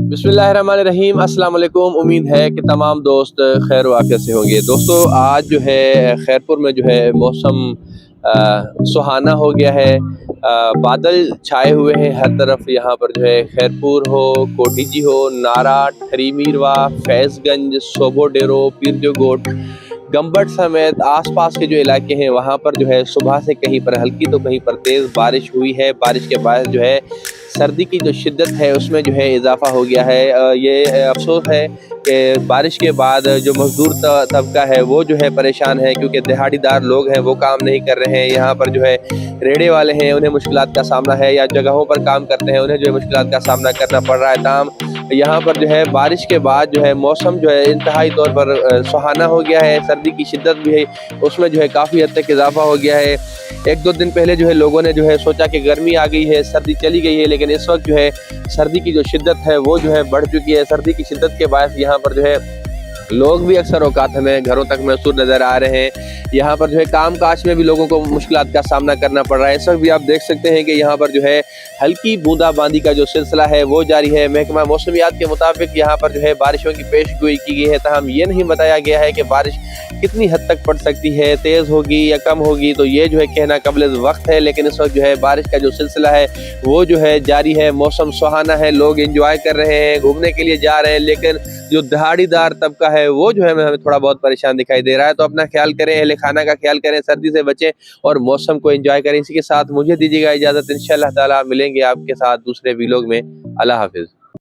बिस्मिल्लाहिर्रहमानिर्रहीम। अस्सलाम वालेकुम। उम्मीद है कि तमाम दोस्त खैर व आफियत से होंगे। दोस्तों, आज जो है खैरपुर में जो है मौसम सुहाना हो गया है। बादल छाए हुए हैं हर तरफ। यहाँ पर जो है खैरपुर हो, कोटीजी हो, नारा, ठरी मीरवा, फैज़गंज, सोबो डेरो, पीर जो गोट, गम्बट समेत आसपास के जो इलाके हैं वहाँ पर जो है सुबह से कहीं पर हल्की तो कहीं पर तेज़ बारिश हुई है। बारिश के बाद जो है सर्दी की जो शिद्दत है उसमें जो है इजाफा हो गया है। ये अफसोस है कि बारिश के बाद जो मजदूर तबका है वो जो है परेशान है, क्योंकि दिहाड़ीदार लोग हैं वो काम नहीं कर रहे हैं। यहाँ पर जो है रेड़े वाले हैं उन्हें मुश्किलात का सामना है, या जगहों पर काम करते हैं उन्हें जो है मुश्किलात का सामना करना पड़ रहा है। ताम यहाँ पर जो है बारिश के बाद जो है मौसम जो है इंतहाई तौर पर सुहाना हो गया है। सर्दी की शिद्दत भी है उसमें जो है काफ़ी हद तक इजाफा हो गया है। एक दो दिन पहले जो है लोगों ने जो है सोचा कि गर्मी आ गई है, सर्दी चली गई है, लेकिन इस वक्त जो है सर्दी की जो शिद्दत है वो जो है बढ़ चुकी है। सर्दी की शिद्दत के बाद यहाँ पर जो है लोग भी अक्सर औकात हमें घरों तक महसूस नज़र आ रहे हैं। यहाँ पर जो है काम काज में भी लोगों को मुश्किलात का सामना करना पड़ रहा है। इस वक्त भी आप देख सकते हैं कि यहाँ पर जो है हल्की बूंदाबांदी का जो सिलसिला है वो जारी है। महकमा मौसमियात के मुताबिक यहाँ पर जो है बारिशों की पेशगोई की गई है, ताहम ये नहीं बताया गया है कि बारिश कितनी हद तक पड़ सकती है, तेज़ होगी या कम होगी, तो ये जो है कहना कबल वक्त है। लेकिन इस वक्त जो है बारिश का जो सिलसिला है वो जो है जारी है। मौसम सुहाना है, लोग एंजॉय कर रहे हैं, घूमने के लिए जा रहे हैं, लेकिन जो दिहाड़ीदार तबका है वो जो है हमें थोड़ा बहुत परेशान दिखाई दे रहा है। तो अपना ख्याल करें, अहले खाना का ख्याल करें, सर्दी से बचें और मौसम को एंजॉय करें। इसी के साथ मुझे दीजिएगा इजाज़त। इंशाअल्लाह ताला मिलेंगे आपके साथ दूसरे वीलॉग में। अल्लाह हाफिज़।